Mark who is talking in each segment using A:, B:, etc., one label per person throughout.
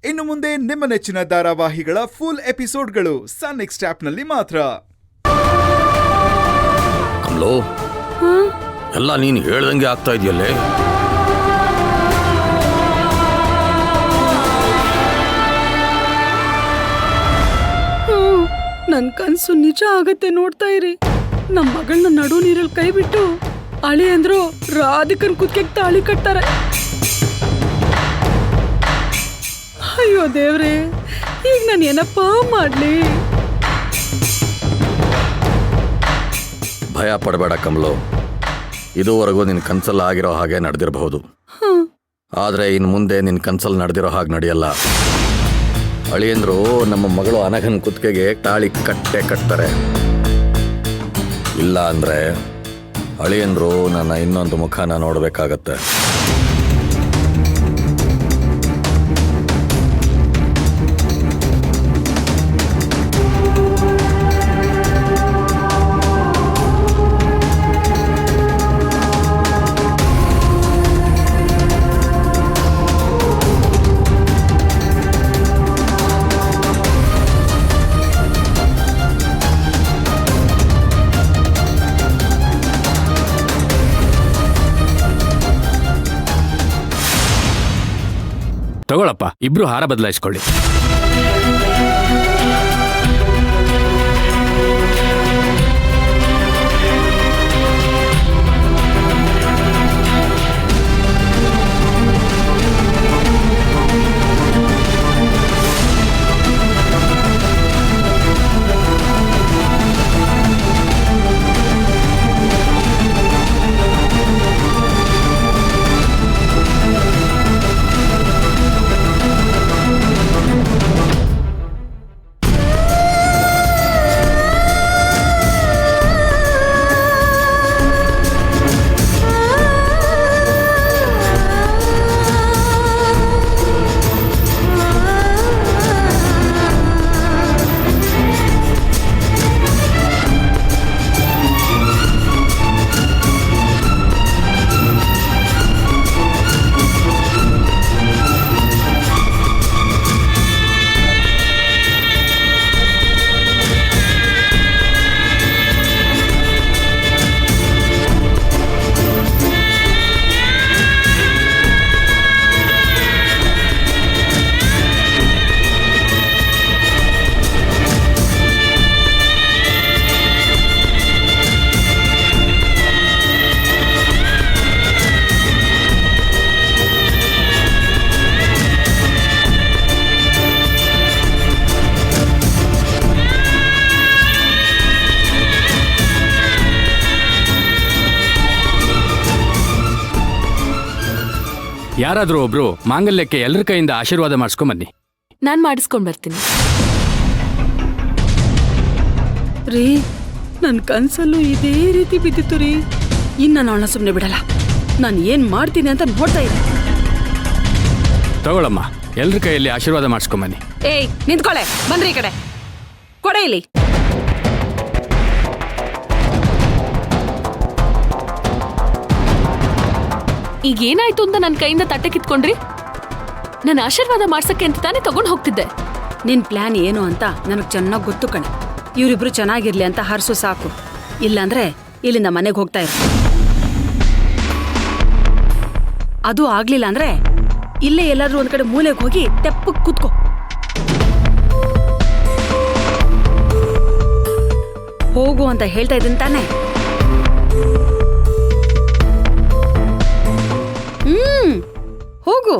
A: ಇನ್ನು ಮುಂದೆ ನಿಮ್ಮ ನೆಚ್ಚಿನ ಧಾರಾವಾಹಿಗಳ ಫುಲ್ ಎಪಿಸೋಡ್ಗಳು ಸನ್ ನೆಕ್ಸ್ಟ್ ಆಪ್ನಲ್ಲಿ ಮಾತ್ರ.
B: ಕಮಲೋ, ಎಲ್ಲ ನೀನು ಹೇಳ್ದಂಗೆ ಆಗ್ತಾ ಇದೆಯಲ್ಲೇ.
C: ನನ್ ಕನ್ಸು ನಿಜ ಆಗತ್ತೆ, ನೋಡ್ತಾ ಇರಿ. ನಮ್ ಮಗಳನ್ನ ನಡು ನೀರಲ್ಲಿ ಕೈ ಬಿಟ್ಟು ಅಳಿ ಅಂದ್ರು ರಾಧಿಕನ್ ಕುತ್ತಿಗೆ ತಾಳಿ ಕಟ್ತಾರೆ. ಅಯ್ಯೋ ದೇವ್ರೆ, ಈಗ ನಾನು ಏನಪ್ಪಾ ಮಾಡ್ಲಿ?
B: ಭಯ ಪಡಬೇಡ ಕಮಲು, ಇದುವರೆಗೂ ನಿನ್ನ ಕನ್ಸಲ್ಲಿ ಆಗಿರೋ ಹಾಗೆ ನಡೆದಿರಬಹುದು. ಆದರೆ ಇನ್ನು ಮುಂದೆ ನಿನ್ನ ಕನ್ಸಲ್ಲಿ ನಡೆದಿರೋ ಹಾಗೆ ನಡೆಯಲ್ಲ. ಅಳಿಯಂದ್ರು ನಮ್ಮ ಮಗಳು ಅನಘನ್ ಕುತ್ತಿಗೆಗೆ ತಾಳಿ ಕಟ್ತಾರೆ. ಇಲ್ಲ ಅಂದರೆ ಅಳಿಯಂದ್ರು ನನ್ನ ಇನ್ನೊಂದು ಮುಖನ ನೋಡಬೇಕಾಗತ್ತೆ.
D: ತಗೊಳಪ್ಪ, ಇಬ್ರು ಹಾರ ಬದಲಾಯಿಸ್ಕೊಳ್ಳಿ. ಯಾರಾದ್ರೂ ಒಬ್ರು ಮಾಂಗಲ್ಯಕ್ಕೆ ಎಲ್ಲರ ಕೈಯಿಂದ ಆಶೀರ್ವಾದ ಮಾಡಿಸ್ಕೊಂಬನ್ನಿ.
E: ನಾನ್ ಮಾಡಿಸ್ಕೊಂಡ್ ಬರ್ತೀನಿ.
C: ರೀ, ನನ್ ಕನ್ಸಲ್ಲೂ ಇದೇ ರೀತಿ ಬಿದ್ದಿತ್ತು ರೀ. ಇನ್ನ ನಾನು ಸುಮ್ಮನೆ ಬಿಡಲ್ಲ. ನಾನು ಏನ್ ಮಾಡ್ತೀನಿ ಅಂತ ನೋಡ್ತಾ ಇದ್ದೆ.
D: ತಗೊಳಮ್ಮ, ಎಲ್ಲರ ಕೈಯಲ್ಲಿ ಆಶೀರ್ವಾದ ಮಾಡಿಸ್ಕೊಂಬನ್ನಿ.
C: ಏಯ್, ನಿಂತ್ಕೊಳ್ಳೆ, ಬಂದ್ರಿ ಈ ಕಡೆ. ಕೊಡೆ ಇಲ್ಲಿ.
E: ಈಗ ಏನಾಯ್ತು ಅಂತ ನನ್ನ ಕೈಯಿಂದ ತಟ್ಟೆ ಕಿತ್ಕೊಂಡ್ರಿ? ನನ್ನ ಆಶೀರ್ವಾದ ಮಾಡ್ಸಕ್ಕೆ ಅಂತ ತಾನೇ ತಗೊಂಡ್ ಹೋಗ್ತಿದ್ದೆ.
C: ನಿನ್ ಪ್ಲಾನ್ ಏನು ಅಂತ ನನಗ್ ಚೆನ್ನಾಗ್ ಗೊತ್ತು ಕಣೆ. ಇವರಿಬ್ರು ಚೆನ್ನಾಗಿರ್ಲಿ ಅಂತ ಹರ್ಸು ಸಾಕು. ಇಲ್ಲಾಂದ್ರೆ ಇಲ್ಲಿಂದ ಮನೆಗೆ ಹೋಗ್ತಾ ಇರು. ಅದು ಆಗ್ಲಿಲ್ಲ ಅಂದ್ರೆ ಇಲ್ಲೇ ಎಲ್ಲಾದ್ರೂ ಒಂದ್ ಕಡೆ ಮೂಲೆಗೆ ಹೋಗಿ ತೆಪ್ಪಕ್ ಕೂತ್ಕೋ. ಹೋಗು ಅಂತ ಹೇಳ್ತಾ ಇದ್ದೀನಿ ತಾನೆ? ಹೋಗು.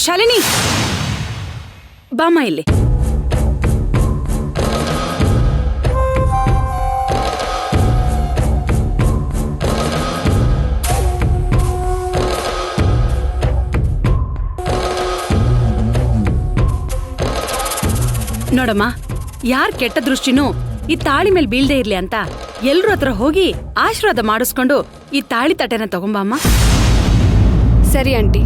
C: ಶಾಲಿನಿ ಬಾಮ ಇಲ್ಲಿ. ನೋಡಮ್ಮ, ಯಾರ್ ಕೆಟ್ಟ ದೃಷ್ಟಿನೂ ಈ ತಾಳಿ ಮೇಲೆ ಬೀಳ್ದೇ ಇರ್ಲಿ ಅಂತ ಎಲ್ರ ಹತ್ರ ಹೋಗಿ ಆಶೀರ್ವಾದ ಮಾಡಿಸ್ಕೊಂಡು ಈ ತಾಳಿ ತಟ್ಟೆನ ತಗೊಂಬಮ್ಮ.
F: ಸರಿ ಆಂಟಿ.